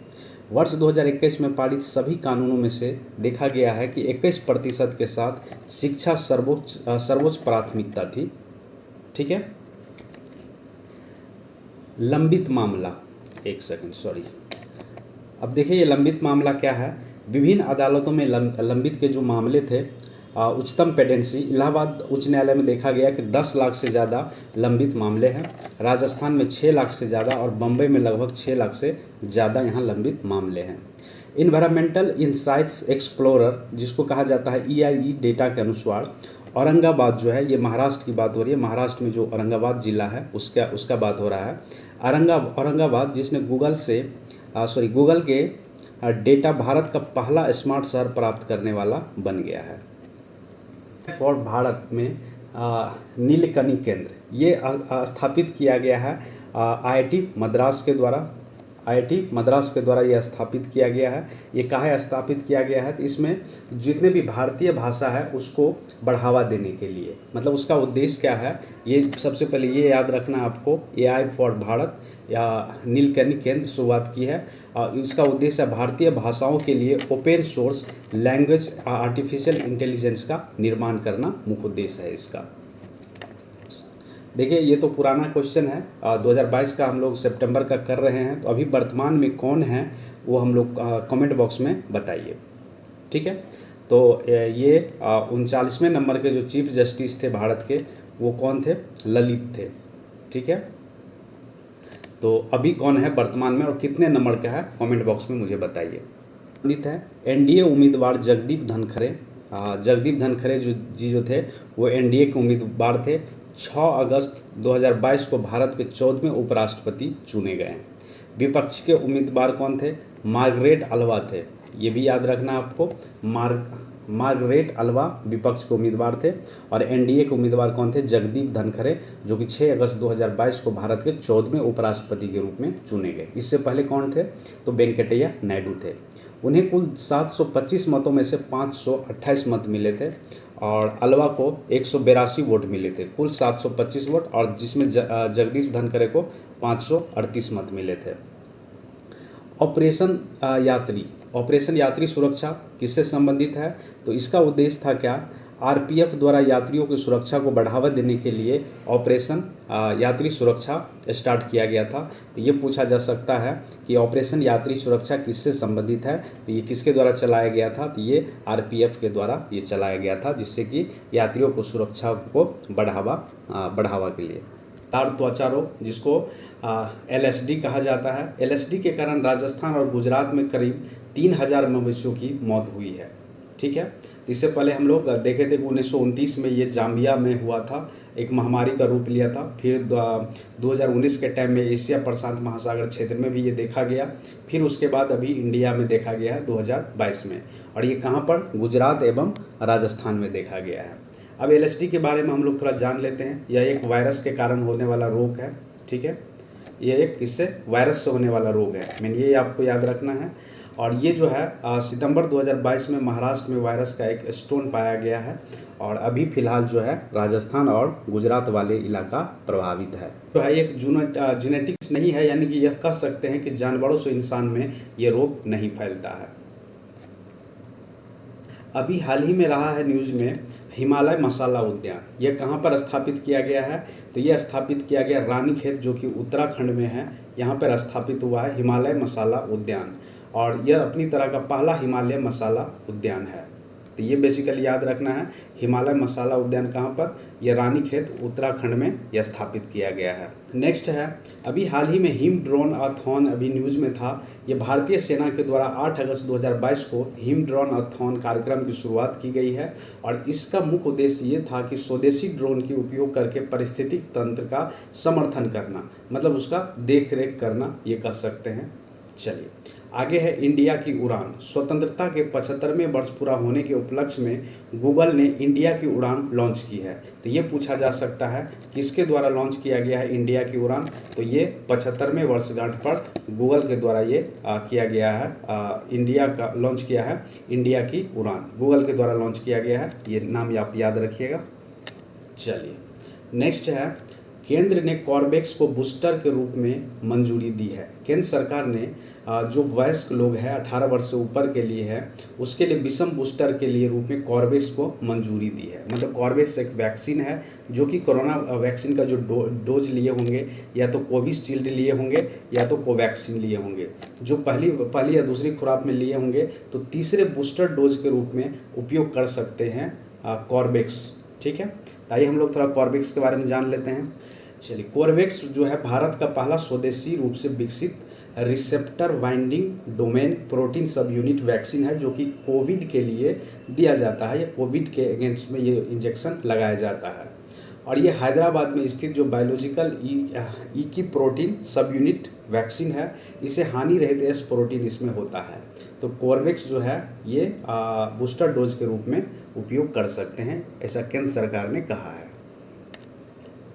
वर्ष 2021 में पारित सभी कानूनों में से देखा गया है कि 21% के साथ शिक्षा सर्वोच्च प्राथमिकता थी। ठीक है। लंबित मामला, एक सेकंड, सॉरी। अब देखिए ये लंबित मामला क्या है। विभिन्न अदालतों में लंबित के जो मामले थे, उच्चतम पेंडेंसी इलाहाबाद उच्च न्यायालय में देखा गया कि 10 लाख से ज़्यादा लंबित मामले हैं। राजस्थान में 6 लाख से ज़्यादा और बम्बई में लगभग 6 लाख से ज़्यादा यहाँ लंबित मामले हैं। इन्वायरमेंटल इंसाइट्स एक्सप्लोरर जिसको कहा जाता है EIE डेटा के अनुसार औरंगाबाद जो है, ये महाराष्ट्र की बात हो रही है, महाराष्ट्र में जो औरंगाबाद ज़िला है उसका बात हो रहा है। औरंगाबाद जिसने गूगल के डेटा भारत का पहला स्मार्ट शहर प्राप्त करने वाला बन गया है। फॉर भारत में नीलकणी केंद्र ये स्थापित किया गया है IIT मद्रास के द्वारा यह स्थापित किया गया है। ये काहे स्थापित किया गया है, तो इसमें जितने भी भारतीय भाषा है उसको बढ़ावा देने के लिए, मतलब उसका उद्देश्य क्या है, ये सबसे पहले ये याद रखना आपको। AI फॉर भारत या नीलकणी केंद्र शुरुआत की है और इसका उद्देश्य है भारतीय भाषाओं के लिए open source language artificial intelligence का निर्माण करना मुख्य उद्देश्य है इसका। देखिए ये तो पुराना क्वेश्चन है, 2022 का हम लोग सितंबर का कर रहे हैं। तो अभी वर्तमान में कौन है वो हम लोग कमेंट बॉक्स में बताइए, ठीक है। तो ये 39वें नंबर के जो चीफ जस्टिस थे भारत के वो कौन थे, ललित थे, ठीक है। तो अभी कौन है वर्तमान में और कितने नंबर का है कमेंट बॉक्स में मुझे बताइए। ललित है NDA उम्मीदवार जगदीप धनखरे जो थे वो NDA के उम्मीदवार थे। 6 अगस्त 2022 को भारत के 14वें उपराष्ट्रपति चुने गए। विपक्ष के उम्मीदवार कौन थे, मार्गरेट अल्वा थे, ये भी याद रखना आपको। मार्गरेट अल्वा विपक्ष के उम्मीदवार थे और NDA के उम्मीदवार कौन थे, जगदीप धनखरे, जो कि 6 अगस्त 2022 को भारत के 14वें उपराष्ट्रपति के रूप में चुने गए। इससे पहले कौन थे, तो वेंकटैया नायडू थे। उन्हें कुल 725 मतों में से 528 मत मिले थे और अल्वा को 182 वोट मिले थे, कुल 725 वोट, और जिसमें जगदीश धनखरे को 538 मत मिले थे। ऑपरेशन यात्री सुरक्षा किससे संबंधित है, तो इसका उद्देश्य था क्या, RPF द्वारा यात्रियों की सुरक्षा को बढ़ावा देने के लिए ऑपरेशन यात्री सुरक्षा स्टार्ट किया गया था। तो ये पूछा जा सकता है कि ऑपरेशन यात्री सुरक्षा किससे संबंधित है, तो ये किसके द्वारा चलाया गया था, तो ये RPF के द्वारा ये चलाया गया था, जिससे कि यात्रियों को सुरक्षा को बढ़ावा के लिए। त्वचा रोग जिसको LSD कहा जाता है, LSD के कारण राजस्थान और गुजरात में करीब 3000 मवेशियों की मौत हुई है, ठीक है। इससे पहले हम लोग देखे थे 1929 में ये जाम्बिया में हुआ था, एक महामारी का रूप लिया था। फिर 2019 के टाइम में एशिया प्रशांत महासागर क्षेत्र में भी ये देखा गया। फिर उसके बाद अभी इंडिया में देखा गया है 2022 में, और ये कहाँ पर, गुजरात एवं राजस्थान में देखा गया है। अब LSD के बारे में हम लोग थोड़ा जान लेते हैं। यह एक वायरस के कारण होने वाला रोग है, ठीक है। ये एक किससे, वायरस से होने वाला रोग है, मैंने ये आपको याद रखना है। और ये जो है सितंबर 2022 में महाराष्ट्र में वायरस का एक स्टोन पाया गया है और अभी फिलहाल जो है राजस्थान और गुजरात वाले इलाका प्रभावित है। जो है एक जेनेटिक्स नहीं है, यानी कि यह कह सकते हैं कि जानवरों से इंसान में ये रोग नहीं फैलता है। अभी हाल ही में रहा है न्यूज़ में हिमालय मसाला उद्यान, यह कहाँ पर स्थापित किया गया है, तो यह स्थापित किया गया रानीखेत जो कि उत्तराखंड में है, यहाँ पर स्थापित हुआ है हिमालय मसाला उद्यान, और यह अपनी तरह का पहला हिमालय मसाला उद्यान है। तो ये बेसिकली याद रखना है, हिमालय मसाला उद्यान कहाँ पर, यह रानीखेत उत्तराखंड में यह स्थापित किया गया है। नेक्स्ट है, अभी हाल ही में हिम ड्रोन अथॉन अभी न्यूज़ में था। ये भारतीय सेना के द्वारा 8 अगस्त 2022 को हिम ड्रोन अथॉन कार्यक्रम की शुरुआत की गई है और इसका मुख्य उद्देश्य ये था कि स्वदेशी ड्रोन की उपयोग करके पारिस्थितिक तंत्र का समर्थन करना, मतलब उसका देख रेख करना, ये कह सकते हैं। चलिए आगे है इंडिया की उड़ान। स्वतंत्रता के 75वें वर्ष पूरा होने के उपलक्ष्य में गूगल ने इंडिया की उड़ान लॉन्च की है। तो ये पूछा जा सकता है किसके द्वारा लॉन्च किया गया है इंडिया की उड़ान, तो ये 75वें वर्षगांठ पर गूगल के द्वारा ये किया गया है, इंडिया का लॉन्च किया है इंडिया की उड़ान, गूगल के द्वारा लॉन्च किया गया है, ये नाम आप याद रखिएगा। चलिए नेक्स्ट है, केंद्र ने कॉर्बेक्स को बूस्टर के रूप में मंजूरी दी है। केंद्र सरकार ने जो वयस्क लोग हैं 18 वर्ष से ऊपर के लिए है, उसके लिए विषम बूस्टर के लिए रूप में कॉर्बेक्स को मंजूरी दी है। मतलब कॉर्बेक्स एक वैक्सीन है जो कि कोरोना वैक्सीन का जो डोज लिए होंगे या तो कोविशील्ड लिए होंगे या तो कोवैक्सीन लिए होंगे, जो पहली या दूसरी खुराक में लिए होंगे तो तीसरे बूस्टर डोज के रूप में उपयोग कर सकते हैं कॉर्बेक्स। ठीक है, आइए हम लोग थोड़ा कॉर्बेक्स के बारे में जान लेते हैं। चलिए, कॉर्बेक्स जो है भारत का पहला स्वदेशी रूप से विकसित रिसेप्टर बाइंडिंग डोमेन प्रोटीन सब यूनिट वैक्सीन है, जो कि कोविड के लिए दिया जाता है या कोविड के अगेंस्ट में ये इंजेक्शन लगाया जाता है। और ये हैदराबाद में स्थित जो बायोलॉजिकल ई की प्रोटीन सब यूनिट वैक्सीन है, इसे हानि रहित एस प्रोटीन इसमें होता है। तो कॉर्बेक्स जो है ये बूस्टर डोज के रूप में उपयोग कर सकते हैं, ऐसा केंद्र सरकार ने कहा है।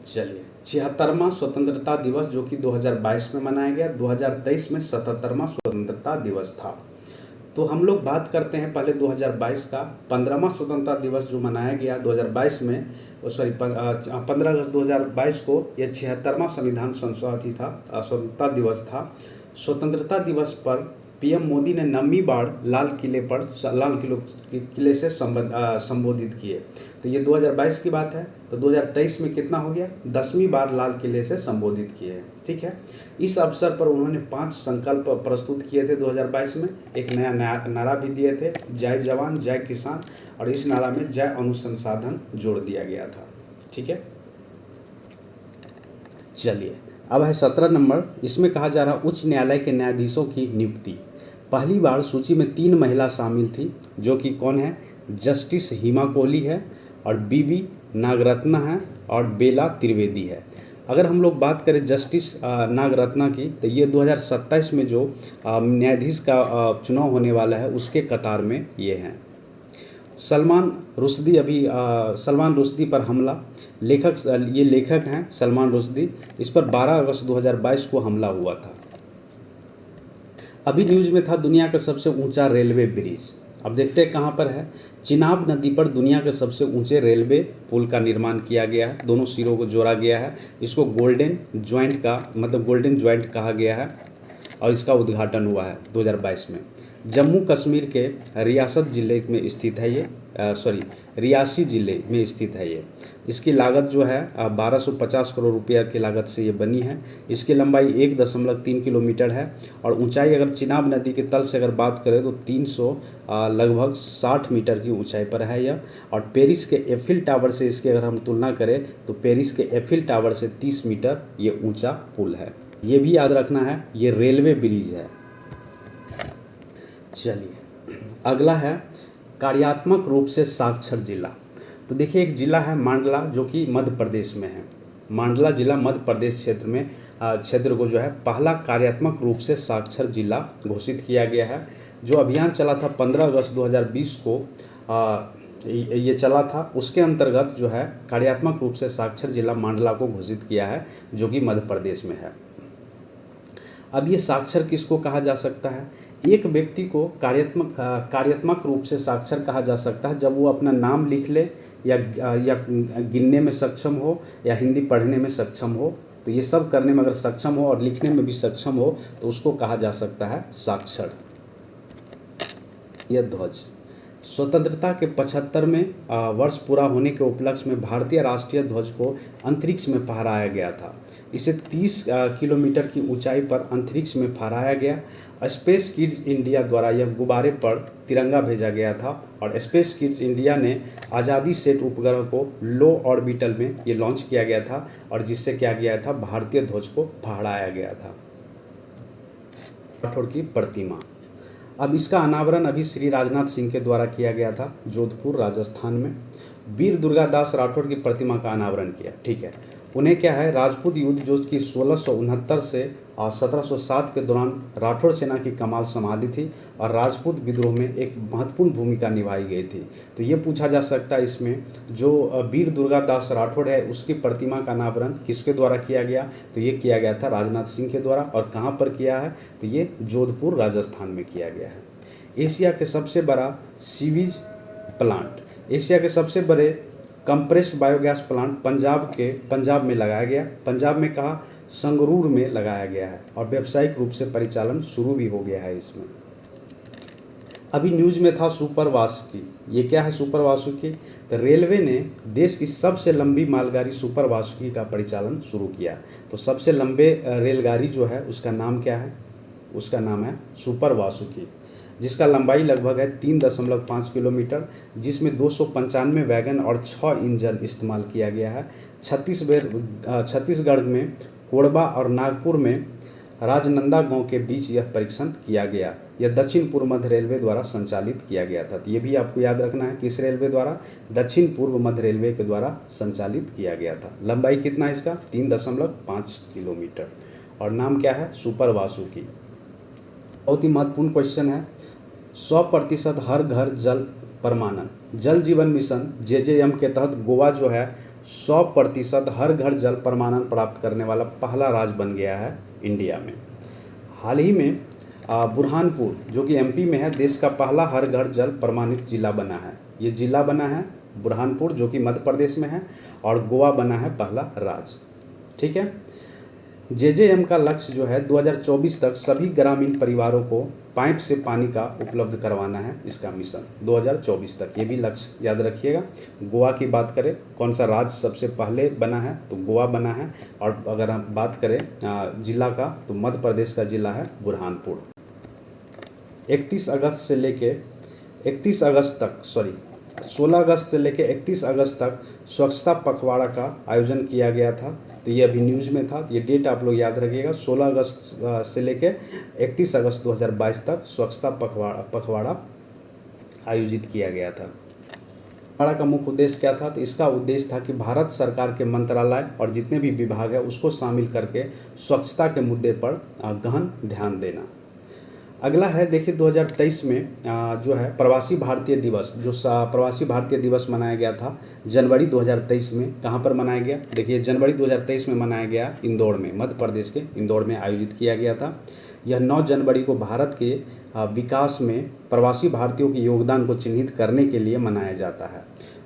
चलिए, 76वां स्वतंत्रता दिवस जो कि 2022 में मनाया गया, 2023 में 77वां स्वतंत्रता दिवस था। तो हम लोग बात करते हैं पहले 2022 का 15वां स्वतंत्रता दिवस जो मनाया गया 2022 में, 15 अगस्त 2022 को यह 76वां संविधान संशोधित था स्वतंत्रता दिवस था। स्वतंत्रता दिवस पर पीएम मोदी ने 9वीं बार लाल किले से संबोधित किए। तो ये 2022 की बात है, तो 2023 में कितना हो गया, 10वीं बार लाल किले से संबोधित किए हैं। ठीक है, इस अवसर पर उन्होंने 5 संकल्प प्रस्तुत किए थे 2022 में। एक नया नारा भी दिए थे, जय जवान जय किसान, और इस नारा में जय अनुसंधान जोड़ दिया गया था। ठीक है, चलिए अब है 17 नंबर। इसमें कहा जा रहा उच्च न्यायालय के न्यायाधीशों की नियुक्ति। पहली बार सूची में 3 महिला शामिल थी, जो कि कौन है, जस्टिस हिमा कोहली है और बीबी नागरत्ना है और बेला त्रिवेदी है। अगर हम लोग बात करें जस्टिस नागरत्ना की, तो ये 2027 में जो न्यायाधीश का चुनाव होने वाला है उसके कतार में ये हैं। सलमान रुश्दी पर हमला, ये लेखक हैं सलमान रुश्दी, इस पर 12 अगस्त 2022 को हमला हुआ था। अभी न्यूज़ में था दुनिया का सबसे ऊंचा रेलवे ब्रिज। अब देखते हैं कहाँ पर है। चिनाब नदी पर दुनिया के सबसे ऊंचे रेलवे पुल का निर्माण किया गया है, दोनों सिरों को जोड़ा गया है। इसको गोल्डन ज्वाइंट कहा गया है और इसका उद्घाटन हुआ है 2022 में। जम्मू कश्मीर के रियासी जिले में स्थित है ये। इसकी लागत जो है 1250 करोड़ रुपया की लागत से ये बनी है। इसकी लंबाई 1.3 किलोमीटर है और ऊंचाई अगर चिनाब नदी के तल से अगर बात करें तो 300 लगभग 60 मीटर की ऊंचाई पर है यह। और पेरिस के एफिल टावर से इसकी अगर हम तुलना करें तो पेरिस के एफिल टावर से 30 मीटर ये ऊंचा पुल है। ये भी याद रखना है, ये रेलवे ब्रिज है। चलिए, अगला है कार्यात्मक रूप से साक्षर जिला। तो देखिए, एक जिला है मांडला जो कि मध्य प्रदेश में है। मांडला जिला मध्य प्रदेश क्षेत्र को जो है पहला कार्यात्मक रूप से साक्षर जिला घोषित किया गया है। जो अभियान चला था 15 अगस्त 2020 को ये चला था, उसके अंतर्गत जो है कार्यात्मक रूप से साक्षर जिला मांडला को घोषित किया है, जो कि मध्य प्रदेश में है। अब ये साक्षर किसको कहा जा सकता है? एक व्यक्ति को कार्यात्मक रूप से साक्षर कहा जा सकता है जब वो अपना नाम लिख ले या गिनने में सक्षम हो या हिंदी पढ़ने में सक्षम हो। तो ये सब करने में अगर सक्षम हो और लिखने में भी सक्षम हो तो उसको कहा जा सकता है साक्षर। यह ध्वज स्वतंत्रता के 75वें वर्ष पूरा होने के उपलक्ष्य में भारतीय राष्ट्रीय ध्वज को अंतरिक्ष में फहराया गया था। इसे 30 किलोमीटर की ऊंचाई पर अंतरिक्ष में फहराया गया। स्पेस किड्स इंडिया द्वारा यह गुब्बारे पर तिरंगा भेजा गया था और स्पेस किड्स इंडिया ने आज़ादी सेट उपग्रह को लो ऑर्बिटल में ये लॉन्च किया गया था और जिससे क्या गया था, भारतीय ध्वज को फहराया गया था। राठौड़ की प्रतिमा, अब इसका अनावरण अभी श्री राजनाथ सिंह के द्वारा किया गया था जोधपुर राजस्थान में। वीर दुर्गादास राठौड़ की प्रतिमा का अनावरण किया। ठीक है, उन्हें क्या है, राजपूत युद्ध जो कि 1669 से 1707 के दौरान राठौड़ सेना की कमान संभाली थी और राजपूत विद्रोह में एक महत्वपूर्ण भूमिका निभाई गई थी। तो ये पूछा जा सकता है इसमें जो वीर दुर्गादास राठौड़ है उसकी प्रतिमा का अनावरण किसके द्वारा किया गया? तो ये किया गया था राजनाथ सिंह के द्वारा। और कहाँ पर किया है? तो ये जोधपुर राजस्थान में किया गया है। एशिया के सबसे बड़ा सीवेज प्लांट, एशिया के सबसे बड़े कंप्रेस्ड बायोगैस प्लांट पंजाब में लगाया गया। पंजाब में कहा? संगरूर में लगाया गया है और व्यावसायिक रूप से परिचालन शुरू भी हो गया है इसमें। अभी न्यूज़ में था सुपर वासुकी। ये क्या है सुपर वासुकी? तो रेलवे ने देश की सबसे लंबी मालगाड़ी सुपर वासुकी का परिचालन शुरू किया। तो सबसे लंबे रेलगाड़ी जो है उसका नाम क्या है? उसका नाम है सुपर वासुकी, जिसका लंबाई लगभग है 3.5 किलोमीटर, जिसमें 295 वैगन और 6 इंजन इस्तेमाल किया गया है। छत्तीसगढ़ में कोरबा और नागपुर में राजनंदा गांव के बीच यह परीक्षण किया गया। यह दक्षिण पूर्व मध्य रेलवे द्वारा संचालित किया गया था। तो ये भी आपको याद रखना है, किस रेलवे द्वारा? दक्षिण पूर्व मध्य रेलवे के द्वारा संचालित किया गया था। लंबाई कितना है इसका? 3.5 किलोमीटर और नाम क्या है? सुपर वासुकी। बहुत ही महत्वपूर्ण क्वेश्चन है। 100% हर घर जल परमाणन जल जीवन मिशन JJM के तहत गोवा जो है 100% हर घर जल परमाणन प्राप्त करने वाला पहला राज्य बन गया है इंडिया में। हाल ही में बुरहानपुर जो कि MP में है, देश का पहला हर घर जल प्रमाणित जिला बना है। ये जिला बना है बुरहानपुर जो कि मध्य प्रदेश में है, और गोवा बना है पहला राज्य। ठीक है। JJM का लक्ष्य जो है 2024 तक सभी ग्रामीण परिवारों को पाइप से पानी का उपलब्ध करवाना है। इसका मिशन 2024 तक, ये भी लक्ष्य याद रखिएगा। गोवा की बात करें, कौन सा राज्य सबसे पहले बना है? तो गोवा बना है। और अगर हम बात करें जिला का, तो मध्य प्रदेश का जिला है बुरहानपुर। 16 अगस्त से लेके 31 अगस्त तक स्वच्छता पखवाड़ा का आयोजन किया गया था। तो ये अभी न्यूज़ में था। ये डेट आप लोग याद रखिएगा, 16 अगस्त से लेके 31 अगस्त 2022 तक स्वच्छता पखवाड़ा आयोजित किया गया था। पखवाड़ा का मुख्य उद्देश्य क्या था? तो इसका उद्देश्य था कि भारत सरकार के मंत्रालय और जितने भी विभाग है उसको शामिल करके स्वच्छता के मुद्दे पर गहन ध्यान देना। अगला है, देखिए 2023 में जो है प्रवासी भारतीय दिवस, जो प्रवासी भारतीय दिवस मनाया गया था जनवरी 2023 में। कहाँ पर मनाया गया? देखिए जनवरी 2023 में मनाया गया इंदौर में, मध्य प्रदेश के इंदौर में आयोजित किया गया था। यह 9 जनवरी को भारत के विकास में प्रवासी भारतीयों के योगदान को चिन्हित करने के लिए मनाया जाता है।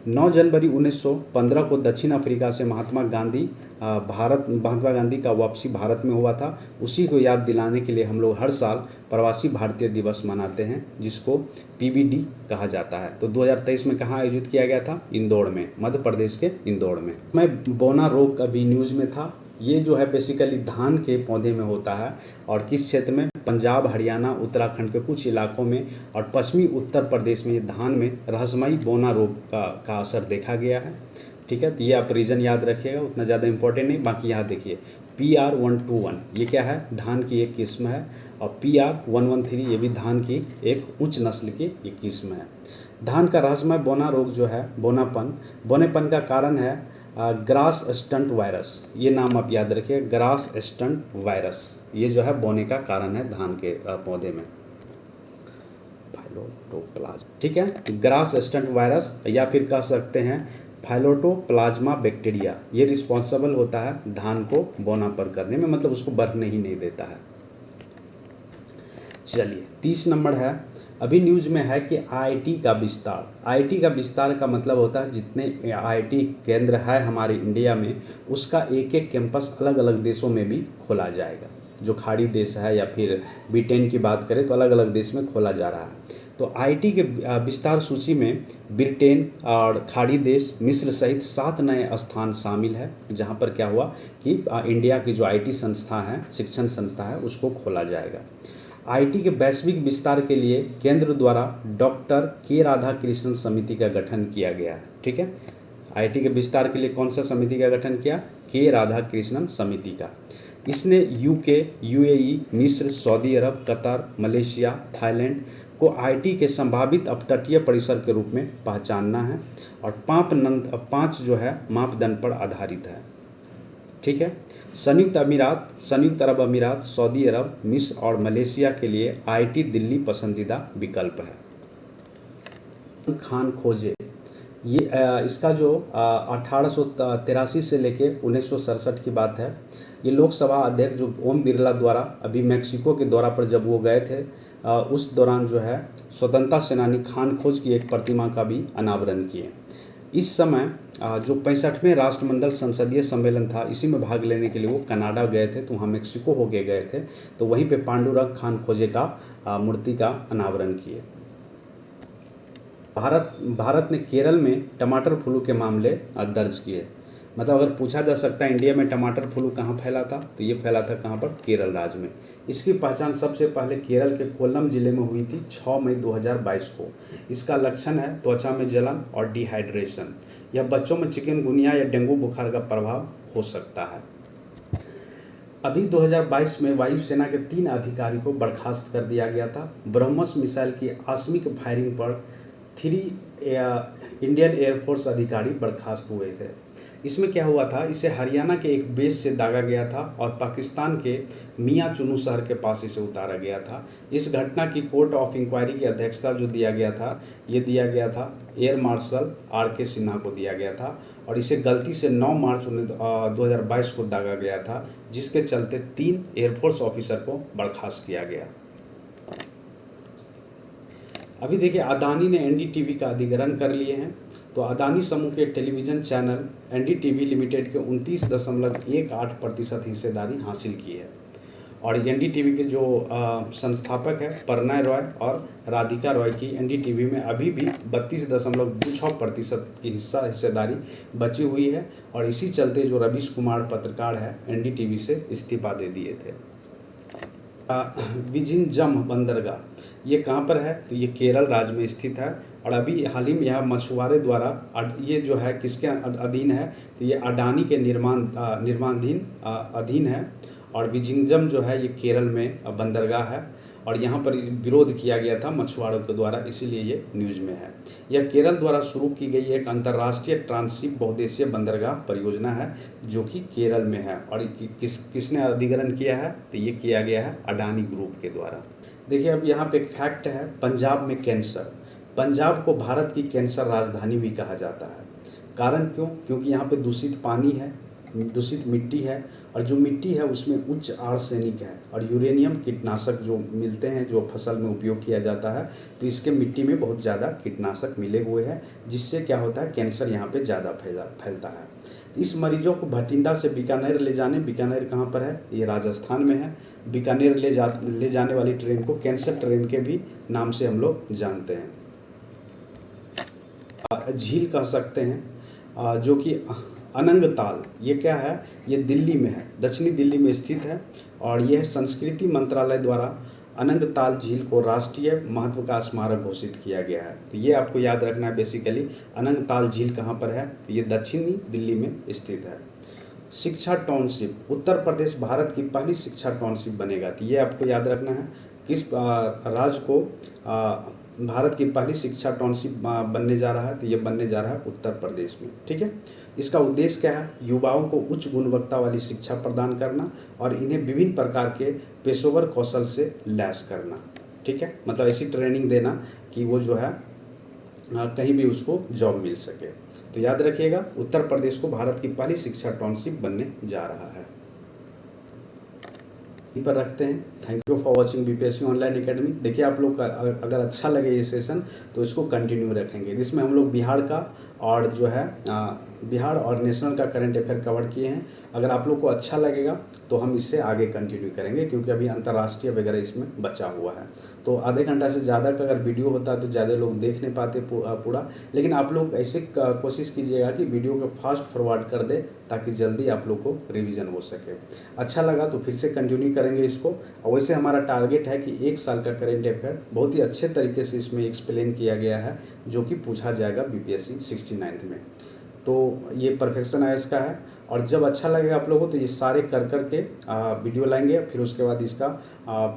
9 जनवरी 1915 को दक्षिण अफ्रीका से महात्मा गांधी का वापसी भारत में हुआ था। उसी को याद दिलाने के लिए हम लोग हर साल प्रवासी भारतीय दिवस मनाते हैं, जिसको PVD कहा जाता है। तो 2023 में कहाँ आयोजित किया गया था? इंदौर में, मध्य प्रदेश के इंदौर में। बोना रोग अभी न्यूज़ में था। ये जो है बेसिकली धान के पौधे में होता है, और किस क्षेत्र में? पंजाब, हरियाणा, उत्तराखंड के कुछ इलाकों में और पश्चिमी उत्तर प्रदेश में ये धान में रहस्यमयी बोना रोग का असर देखा गया है। ठीक है। तो ये आप रीजन याद रखिएगा, उतना ज़्यादा इंपॉर्टेंट नहीं। बाकी यहाँ देखिए PR121 ये क्या है? धान की एक किस्म है, और PR113 ये भी धान की एक उच्च नस्ल की एक किस्म है। धान का रहस्यमय बोना रोग जो है, बोनेपन का कारण है ग्रास स्टंट वायरस। ये नाम आप याद रखिए, ग्रास स्टंट वायरस, ये जो है बोने का कारण है धान के पौधे में। फाइलोटोप्लाज्मा, ठीक है, ग्रास स्टंट वायरस, या फिर कह सकते हैं फाइलोटोप्लाज्मा बैक्टीरिया, ये रिस्पॉन्सिबल होता है धान को बोनापन करने में, मतलब उसको बढ़ने ही नहीं देता है। चलिए 30 नंबर है, अभी न्यूज़ में है कि IIT का विस्तार। IIT का विस्तार का मतलब होता है जितने IIT केंद्र है हमारे इंडिया में, उसका एक एक कैंपस अलग अलग देशों में भी खोला जाएगा। जो खाड़ी देश है या फिर ब्रिटेन की बात करें तो अलग अलग देश में खोला जा रहा है। तो IIT के विस्तार सूची में ब्रिटेन और खाड़ी देश, मिस्र सहित 7 नए स्थान शामिल है, जहां पर क्या हुआ कि इंडिया की जो IT संस्था है, शिक्षण संस्था है, उसको खोला जाएगा। IIT के वैश्विक विस्तार के लिए केंद्र द्वारा डॉक्टर के राधाकृष्णन समिति का गठन किया गया है। ठीक है, IIT के विस्तार के लिए कौन सा समिति का गठन किया? के राधाकृष्णन समिति का। इसने UK, UAE, मिस्र, सऊदी अरब, कतर, मलेशिया, थाईलैंड को IIT के संभावित अपतटीय परिसर के रूप में पहचानना है, और 5 जो है मापदंड पर आधारित है। ठीक है, संयुक्त अरब अमीरात, सऊदी अरब, मिस्र और मलेशिया के लिए IIT दिल्ली पसंदीदा विकल्प है। खान खोजे, ये इसका जो 1883 से लेके 1967 की बात है। ये लोकसभा अध्यक्ष जो ओम बिरला द्वारा अभी मैक्सिको के दौरा पर जब वो गए थे, उस दौरान जो है स्वतंत्रता सेनानी खान खोज की एक प्रतिमा का भी अनावरण किए। इस समय जो 65वें राष्ट्रमंडल संसदीय सम्मेलन था, इसी में भाग लेने के लिए वो कनाडा गए थे, तो वहाँ मेक्सिको होके गए थे। तो वहीं पे पांडुरंग खान खोजे का मूर्ति का अनावरण किए। भारत ने केरल में टमाटर फ्लू के मामले दर्ज किए। मतलब अगर पूछा जा सकता है इंडिया में टमाटर फ्लू कहाँ फैला था, तो ये फैला था कहाँ पर, केरल राज्य में। इसकी पहचान सबसे पहले केरल के कोल्लम जिले में हुई थी 6 मई 2022 को। इसका लक्षण है त्वचा में जलन और डिहाइड्रेशन। यह बच्चों में चिकनगुनिया या डेंगू बुखार का प्रभाव हो सकता है। अभी 2022 में वायुसेना के 3 अधिकारी को बर्खास्त कर दिया गया था। ब्रह्मोस मिसाइल की आकस्मिक फायरिंग पर 3 इंडियन एयरफोर्स अधिकारी बर्खास्त हुए थे। इसमें क्या हुआ था, इसे हरियाणा के एक बेस से दागा गया था और पाकिस्तान के मियां चुनू शहर के पास इसे उतारा गया था। इस घटना की कोर्ट ऑफ इंक्वायरी की अध्यक्षता जो दिया गया था, ये दिया गया था एयर मार्शल RK सिन्हा को दिया गया था और इसे गलती से 9 मार्च 2022 को दागा गया था, जिसके चलते 3 एयरफोर्स ऑफिसर को बर्खास्त किया गया। अभी देखिए, अदानी ने NDTV का अधिग्रहण कर लिए हैं। तो अदानी समूह के टेलीविज़न चैनल NDTV लिमिटेड के 29.18% हिस्सेदारी हासिल की है। और NDTV के जो संस्थापक है परिणय रॉय और राधिका रॉय की NDTV में अभी भी 32.26% की हिस्सेदारी बची हुई है। और इसी चलते जो रवीश कुमार पत्रकार है NDTV से इस्तीफा दे दिए थे। विजिंजम बंदरगाह ये कहाँ पर है, तो ये केरल राज्य में स्थित है। और अभी हाल ही में यह मछुआरे द्वारा ये जो है किसके अधीन है, तो ये अडानी के निर्माणाधीन अधीन है। और विजिंजम जो है ये केरल में बंदरगाह है और यहाँ पर विरोध किया गया था मछुआरों के द्वारा, इसीलिए ये न्यूज़ में है। यह केरल द्वारा शुरू की गई एक अंतर्राष्ट्रीय ट्रांसशिप बहुउद्देशीय बंदरगाह परियोजना है जो कि केरल में है। और किसने अधिग्रहण किया है, तो ये किया गया है अडानी ग्रुप के द्वारा। देखिए, अब यहाँ पे एक फैक्ट है, पंजाब में कैंसर। पंजाब को भारत की कैंसर राजधानी भी कहा जाता है। कारण क्यों, क्योंकि यहाँ पे दूषित पानी है, दूषित मिट्टी है और जो मिट्टी है उसमें उच्च आर्सेनिक है और यूरेनियम कीटनाशक जो मिलते हैं, जो फसल में उपयोग किया जाता है, तो इसके मिट्टी में बहुत ज़्यादा कीटनाशक मिले हुए हैं, जिससे क्या होता है, कैंसर यहाँ पे ज़्यादा फैलता है। इस मरीजों को भटिंडा से बीकानेर ले जाने, बीकानेर कहाँ पर है, ये राजस्थान में है। बीकानेर ले जाने वाली ट्रेन को कैंसर ट्रेन के भी नाम से हम लोग जानते हैं। झील कह सकते हैं जो कि अनंगताल, ये क्या है, ये दिल्ली में है, दक्षिणी दिल्ली में स्थित है। और यह संस्कृति मंत्रालय द्वारा अनंगताल झील को राष्ट्रीय महत्व का स्मारक घोषित किया गया है। तो ये आपको याद रखना है बेसिकली, अनंगताल झील कहाँ पर है, तो ये दक्षिणी दिल्ली में स्थित है। शिक्षा टाउनशिप, उत्तर प्रदेश भारत की पहली शिक्षा टाउनशिप बनेगा, तो ये आपको याद रखना है। किस राज्य को भारत की पहली शिक्षा टाउनशिप बनने जा रहा है, तो ये बनने जा रहा है उत्तर प्रदेश में। ठीक है, इसका उद्देश्य क्या है, युवाओं को उच्च गुणवत्ता वाली शिक्षा प्रदान करना और इन्हें विभिन्न प्रकार के पेशेवर कौशल से लैस करना। ठीक है, मतलब ऐसी ट्रेनिंग देना कि वो जो है कहीं भी उसको जॉब मिल सके। तो याद रखिएगा, उत्तर प्रदेश को भारत की पहली शिक्षा टाउनशिप बनने जा रहा है। पर रखते हैं। Thank you for watching BPSC online academy. देखिए, आप लोग का अगर अच्छा लगे ये सेशन तो इसको कंटिन्यू रखेंगे, जिसमें हम लोग बिहार का और जो है बिहार और नेशनल का करंट अफेयर कवर किए हैं। अगर आप लोग को अच्छा लगेगा तो हम इससे आगे कंटिन्यू करेंगे, क्योंकि अभी अंतर्राष्ट्रीय वगैरह इसमें बचा हुआ है। तो आधे घंटा से ज़्यादा का अगर वीडियो होता तो ज़्यादा लोग देख नहीं पाते पूरा। लेकिन आप लोग ऐसे कोशिश कीजिएगा कि वीडियो को फास्ट फॉरवर्ड कर दे, ताकि जल्दी आप लोग को रिवीजन हो सके। अच्छा लगा तो फिर से कंटिन्यू करेंगे इसको। और वैसे हमारा टारगेट है कि 1 साल का करंट अफेयर बहुत ही अच्छे तरीके से इसमें एक्सप्लेन किया गया है, जो कि पूछा जाएगा BPSC 69th में। तो ये परफेक्शन है इसका है। और जब अच्छा लगेगा आप लोगों को तो ये सारे कर के वीडियो लाएंगे, फिर उसके बाद इसका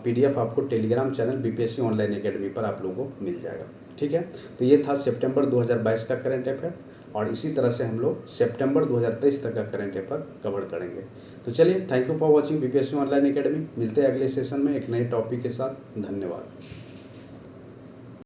PDF आपको Telegram channel BPSC online academy पर आप लोगों को मिल जाएगा। ठीक है, तो ये था सितंबर 2022 का करंट अफेयर, और इसी तरह से हम लोग सितंबर 2023 तक का करंट अफेयर कवर करेंगे। तो चलिए, thank you for watching BPSC online academy. मिलते हैं अगले सेशन में एक नए टॉपिक के साथ। धन्यवाद।